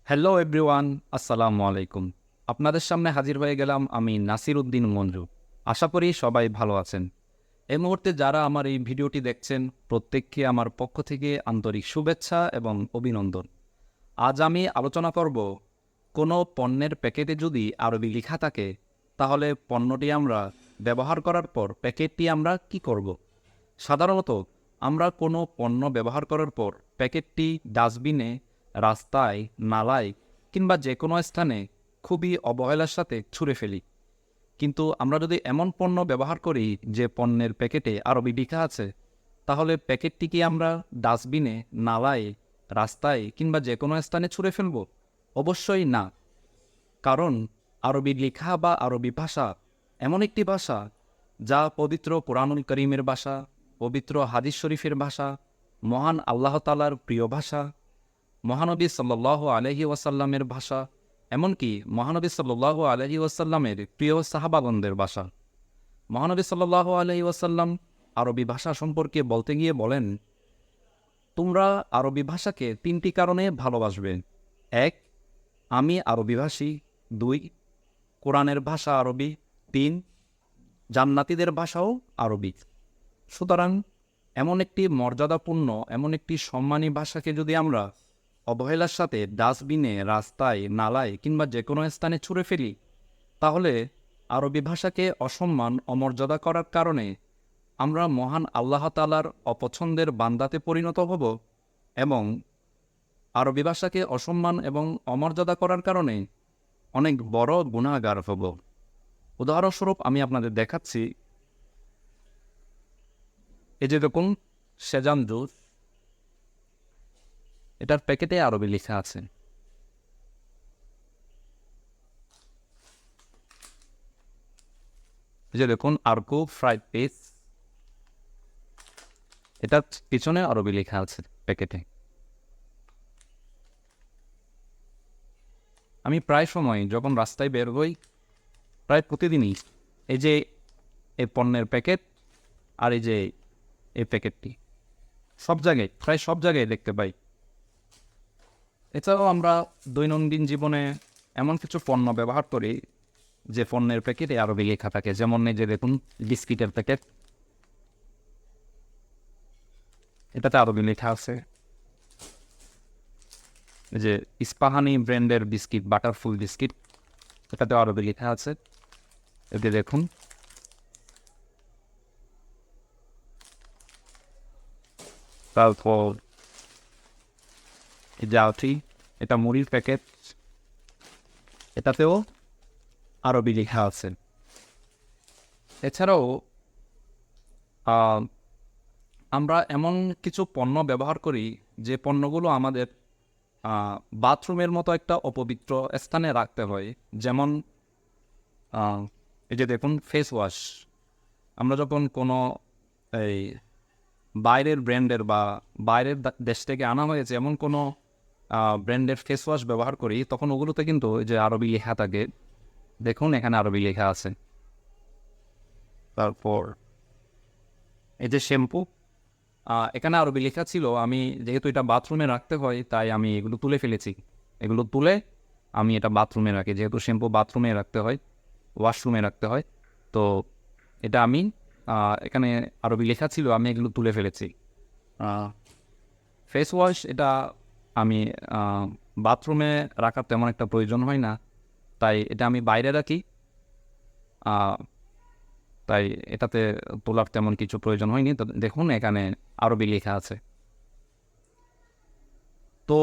Hello everyone, আসসালামু আলাইকুম। আপনাদের সামনে হাজির হয়ে গেলাম আমি নাসির উদ্দিন মঞ্জু। আশা করি সবাই ভালো আছেন। এই মুহূর্তে যারা আমার এই ভিডিওটি দেখছেন প্রত্যেককে আমার পক্ষ থেকে আন্তরিক শুভেচ্ছা এবং অভিনন্দন। আজ আমি আলোচনা করব কোনো পণ্যের প্যাকেটে যদি আরবি লেখা থাকে তাহলে পণ্যটি আমরা ব্যবহার করার পর প্যাকেটটি আমরা কি করব। সাধারণত আমরা কোনো পণ্য ব্যবহার করার পর প্যাকেটটি ডাস্টবিনে, রাস্তায়, নালায় কিংবা যে কোনো স্থানে খুবই অবহেলার সাথে ছুঁড়ে ফেলি। কিন্তু আমরা যদি এমন পণ্য ব্যবহার করি যে পণ্যের প্যাকেটে আরবি লেখা আছে, তাহলে প্যাকেটটি কি আমরা ডাস্টবিনে, নালায়, রাস্তায় কিংবা যে কোনো স্থানে ছুঁড়ে ফেলব? অবশ্যই না। কারণ আরবি লেখা বা আরবি ভাষা এমন একটি ভাষা যা পবিত্র কোরআনুল করিমের ভাষা, পবিত্র হাদিস শরীফের ভাষা, মহান আল্লাহ তাআলার প্রিয় ভাষা, মহানবী সাল্লাল্লাহু আলাইহি ওয়াসাল্লামের ভাষা, এমনকি মহানবী সাল্লাল্লাহু আলাইহি ওয়াসাল্লামের প্রিয় সাহাবাগণদের ভাষা। মহানবী সাল্লাল্লাহু আলাইহি ওয়াসাল্লাম আরবি ভাষা সম্পর্কে বলতে গিয়ে বলেন, তোমরা আরবি ভাষাকে তিনটি কারণে ভালোবাসবে। এক, আমি আরবিভাষী। দুই, কোরআনের ভাষা আরবি। তিন, জান্নাতীদের ভাষাও আরবি। সুতরাং এমন একটি মর্যাদাপূর্ণ, এমন একটি সম্মানী ভাষাকে যদি আমরা অবহেলার সাথে ডাস্টবিনে, রাস্তায়, নালায় কিংবা যে কোনো স্থানে ছুঁড়ে ফেলি, তাহলে আরবি ভাষাকে অসম্মান, অমর্যাদা করার কারণে আমরা মহান আল্লাহ তাআলার অপছন্দের বান্দাতে পরিণত হব এবং আরবি ভাষাকে অসম্মান এবং অমর্যাদা করার কারণে অনেক বড় গুনাহগার হব। উদাহরণস্বরূপ আমি আপনাদের দেখাচ্ছি, এই যে দেখুন সেজান জুস, এটার প্যাকেটে আরবি লেখা আছে। এই যে দেখুন আরকো ফ্রাইড পিস, এটার পিছনে আরবি লেখা আছে প্যাকেটে। আমি প্রায় সময় যখন রাস্তায় বের হই, প্রায় প্রতিদিনই এই যে এই পণ্যের প্যাকেট আর এই যে এই প্যাকেটটি সব জায়গায়, প্রায় সব জায়গায় দেখতে পাই। এছাড়াও আমরা দৈনন্দিন জীবনে এমন কিছু পণ্য ব্যবহার করি যে পণ্যের প্যাকেটে আরবি লেখা থাকে। যেমন এই যে দেখুন বিস্কিটের প্যাকেট, এটাতে আরবি লেখা আছে। এই যে ইস্পাহানি ব্র্যান্ডের বিস্কিট, বাটারফুল বিস্কিট, এটাতে আরবি লেখা আছে। এতে দেখুন। তারপর এই যে আলটি, এটা মুড়ির প্যাকেট, এটাতেও আরবি লেখা আছে। এছাড়াও আমরা এমন কিছু পণ্য ব্যবহার করি যে পণ্যগুলো আমাদের বাথরুমের মতো একটা অপবিত্র স্থানে রাখতে হয়। যেমন এই যে দেখুন ফেস ওয়াশ, আমরা যখন কোনো এই বাইরের ব্র্যান্ডের বা বাইরের দেশ থেকে আনা হয়েছে এমন কোনো ব্র্যান্ডের ফেস ওয়াশ ব্যবহার করি, তখন ওগুলোতে কিন্তু এই যে আরবি লেখা থাকে। দেখুন এখানে আরবি লেখা আছে। তারপর এই যে শ্যাম্পু, এখানে আরবি লেখা ছিল। আমি যেহেতু এটা বাথরুমে রাখতে হয় তাই আমি এগুলো তুলে ফেলেছি। এগুলো তুলে আমি এটা বাথরুমে রাখি, যেহেতু শ্যাম্পু বাথরুমে রাখতে হয়, ওয়াশরুমে রাখতে হয়। তো এটা আমি এখানে আরবি লেখা ছিল, আমি এগুলো তুলে ফেলেছি। ফেস ওয়াশ এটা আমি বাথরুমে রাখার তেমন একটা প্রয়োজন হয় না, তাই এটা আমি বাইরে রাখি। আহ, তাই এটাতে তোলার তেমন কিছু প্রয়োজন হয়নি। তো দেখুন এখানে আরবি লেখা আছে। তো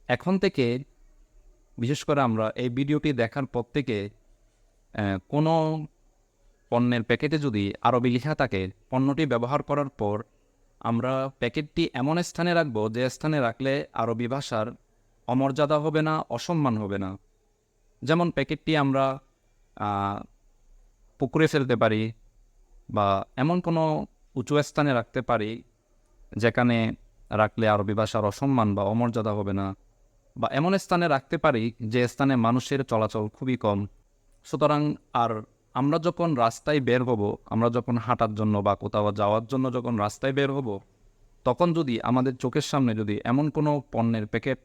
এখন থেকে, বিশেষ করে আমরা এই ভিডিওটি দেখার পর থেকে কোনো পণ্যের প্যাকেটে যদি আরবি লেখা থাকে, পণ্যটি ব্যবহার করার পর আমরা প্যাকেটটি এমন স্থানে রাখবো যে স্থানে রাখলে আরবি ভাষার অমর্যাদা হবে না, অসম্মান হবে না। যেমন প্যাকেটটি আমরা পুকুরে ফেলতে পারি বা এমন কোনো উঁচু স্থানে রাখতে পারি যেখানে রাখলে আরবি ভাষার অসম্মান বা অমর্যাদা হবে না, বা এমন স্থানে রাখতে পারি যে স্থানে মানুষের চলাচল খুবই কম। সুতরাং আর আমরা যখন রাস্তায় বের হব, আমরা যখন হাঁটার জন্য বা কোথাও যাওয়ার জন্য যখন রাস্তায় বের হব, তখন যদি আমাদের চোখের সামনে যদি এমন কোনো পণ্যের প্যাকেট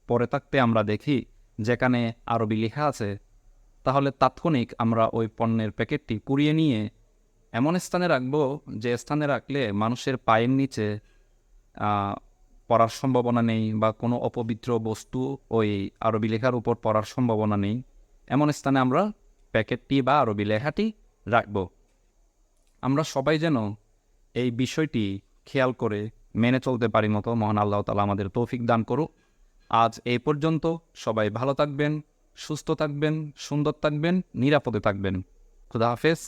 পরে থাকতে আমরা দেখি যেখানে আরবি লেখা আছে, তাহলে তাৎক্ষণিক আমরা ওই পণ্যের প্যাকেটটি কুড়িয়ে নিয়ে এমন স্থানে রাখবো যে স্থানে রাখলে মানুষের পায়ের নিচে আহ, পড়ার সম্ভাবনা নেই বা কোনো অপবিত্র বস্তু ওই আরবি লেখার উপর পড়ার সম্ভাবনা নেই। এমন স্থানে আমরা প্যাকেটটি বা আরবি লেখাটি রাখবো। আমরা সবাই যেন এই বিষয়টি খেয়াল করে মেনে চলতে পারি মতো মহান আল্লাহ তাআলা আমাদের তৌফিক দান করুক। আজ এই পর্যন্ত। সবাই ভালো থাকবেন, সুস্থ থাকবেন, সুন্দর থাকবেন, নিরাপদে থাকবেন। খুদা হাফেজ।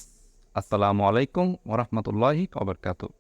আসসালামু আলাইকুম ওয়া রাহমাতুল্লাহি ওয়া বারাকাতুহু।